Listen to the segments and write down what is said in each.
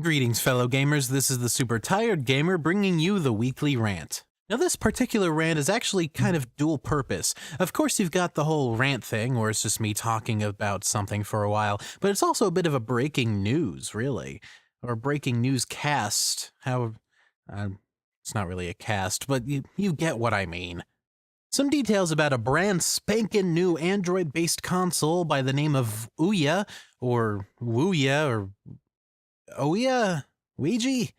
Greetings, fellow gamers. This is the Super Tired Gamer bringing you the weekly rant. Now, this particular rant is actually kind of dual purpose. Of course, you've got the whole rant thing, where it's just me talking about something for a while, but it's also a bit of a breaking news, really. Or breaking news cast. Uh, it's not really a cast, but you get what I mean. Some details about a brand spankin' new Android-based console by the name of OUYA, or OUYA, or OUYA? Ouija?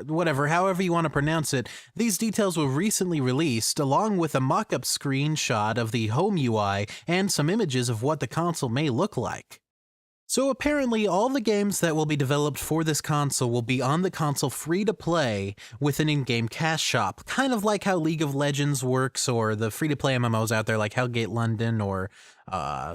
Whatever, however you want to pronounce it, these details were recently released, along with a mock-up screenshot of the home UI and some images of what the console may look like. So apparently all the games that will be developed for this console will be on the console free-to-play with an in-game cash shop, kind of like how League of Legends works, or the free-to-play MMOs out there like Hellgate London, or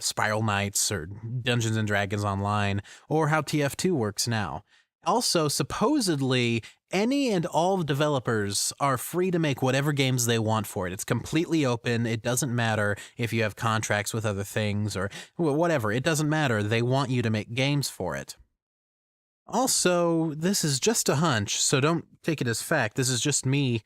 Spiral Knights, or Dungeons & Dragons Online, or how TF2 works now. Also, supposedly, any and all developers are free to make whatever games they want for it. It's completely open. It doesn't matter if you have contracts with other things or whatever. It doesn't matter. They want you to make games for it. Also, this is just a hunch, so don't take it as fact. This is just me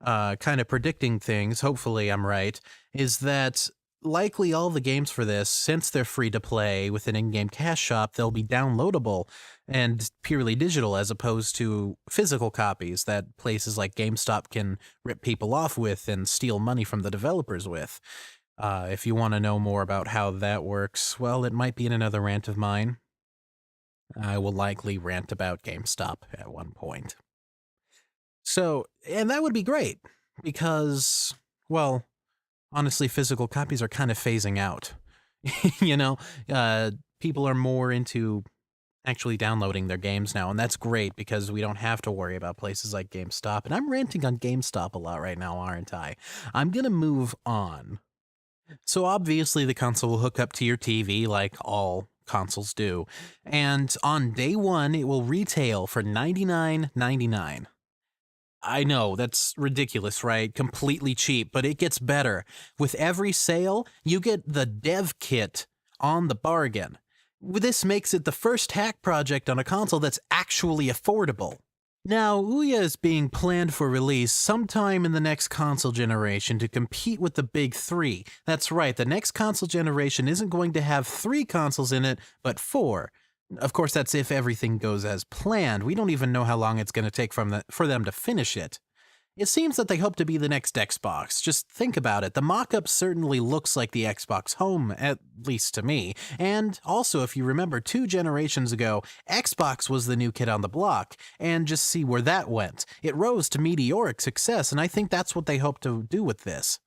kind of predicting things. Hopefully I'm right. Is that likely all the games for this, since they're free to play with an in-game cash shop, they'll be downloadable and purely digital as opposed to physical copies that places like GameStop can rip people off with and steal money from the developers with. If you want to know more about how that works, well, it might be in another rant of mine. I will likely rant about GameStop at one point. So, and that would be great because, well, honestly, physical copies are kind of phasing out. People are more into actually downloading their games now, and that's great because we don't have to worry about places like GameStop. And I'm ranting on GameStop a lot right now, aren't I? I'm gonna move on. So obviously the console will hook up to your TV like all consoles do, and on day one it will retail for $99.99. I know, that's ridiculous, right? Completely cheap, but it gets better. With every sale, you get the dev kit on the bargain. This makes it the first hack project on a console that's actually affordable. Now, OUYA is being planned for release sometime in the next console generation to compete with the big three. That's right, the next console generation isn't going to have 3 consoles in it, but 4. Of course, that's if everything goes as planned. We don't even know how long it's going to take for them to finish it. It seems that they hope to be the next Xbox. Just think about it. The mock-up certainly looks like the Xbox Home, at least to me. And also, if you remember 2 generations ago, Xbox was the new kid on the block, and just see where that went. It rose to meteoric success, and I think that's what they hope to do with this.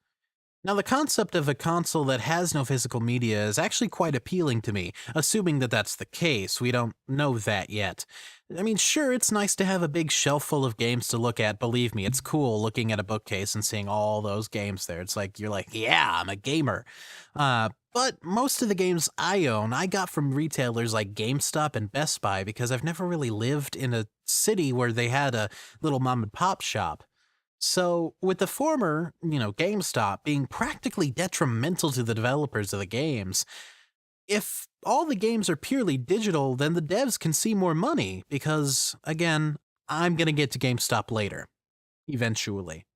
Now, the concept of a console that has no physical media is actually quite appealing to me, assuming that that's the case. We don't know that yet. I mean, sure, it's nice to have a big shelf full of games to look at. Believe me, it's cool looking at a bookcase and seeing all those games there. It's like, you're like, yeah, I'm a gamer. But most of the games I own, I got from retailers like GameStop and Best Buy because I've never really lived in a city where they had a little mom and pop shop. So, with the former, GameStop being practically detrimental to the developers of the games, if all the games are purely digital, then the devs can see more money because, again, I'm gonna get to GameStop later. Eventually.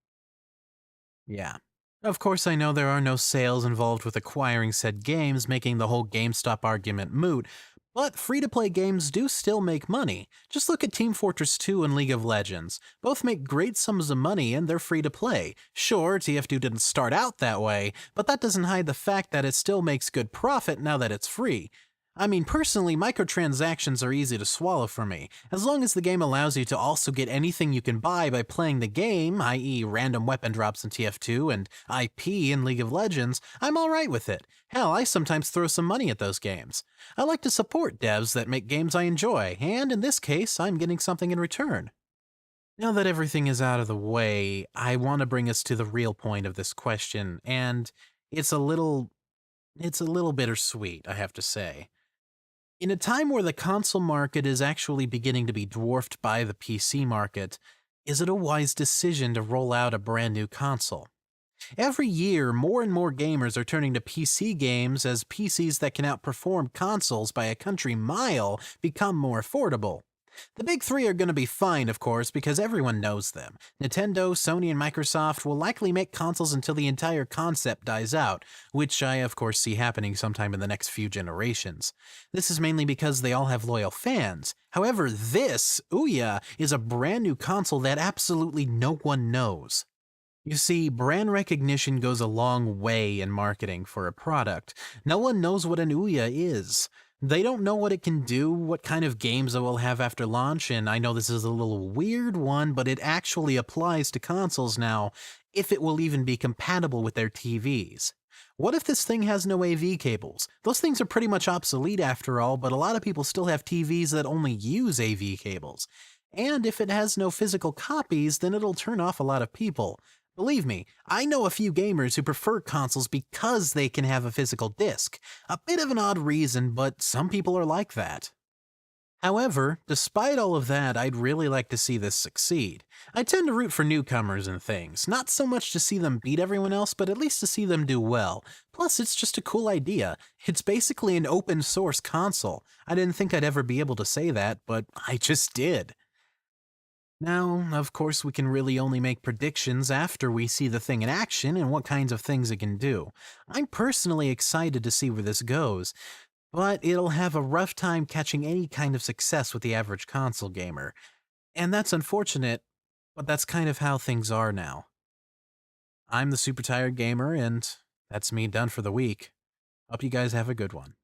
Yeah. Of course, I know there are no sales involved with acquiring said games, making the whole GameStop argument moot, but free-to-play games do still make money. Just look at Team Fortress 2 and League of Legends. Both make great sums of money and they're free-to-play. Sure, TF2 didn't start out that way, but that doesn't hide the fact that it still makes good profit now that it's free. I mean, personally, microtransactions are easy to swallow for me. As long as the game allows you to also get anything you can buy by playing the game, i.e. random weapon drops in TF2 and IP in League of Legends, I'm alright with it. Hell, I sometimes throw some money at those games. I like to support devs that make games I enjoy, and in this case, I'm getting something in return. Now that everything is out of the way, I want to bring us to the real point of this question, and it's a little bittersweet, I have to say. In a time where the console market is actually beginning to be dwarfed by the PC market, is it a wise decision to roll out a brand new console? Every year, more and more gamers are turning to PC games as PCs that can outperform consoles by a country mile become more affordable. The big three are going to be fine, of course, because everyone knows them. Nintendo, Sony, and Microsoft will likely make consoles until the entire concept dies out, which I, of course, see happening sometime in the next few generations. This is mainly because they all have loyal fans. However, this, OUYA, is a brand new console that absolutely no one knows. You see, brand recognition goes a long way in marketing for a product. No one knows what an OUYA is. They don't know what it can do, what kind of games it will have after launch, and I know this is a little weird one, but it actually applies to consoles now, if it will even be compatible with their TVs. What if this thing has no AV cables? Those things are pretty much obsolete after all, but a lot of people still have TVs that only use AV cables. And if it has no physical copies, then it'll turn off a lot of people. Believe me, I know a few gamers who prefer consoles because they can have a physical disc. A bit of an odd reason, but some people are like that. However, despite all of that, I'd really like to see this succeed. I tend to root for newcomers and things, not so much to see them beat everyone else, but at least to see them do well. Plus, it's just a cool idea. It's basically an open source console. I didn't think I'd ever be able to say that, but I just did. Now, of course, we can really only make predictions after we see the thing in action and what kinds of things it can do. I'm personally excited to see where this goes, but it'll have a rough time catching any kind of success with the average console gamer. And that's unfortunate, but that's kind of how things are now. I'm the Super Tired Gamer, and that's me done for the week. Hope you guys have a good one.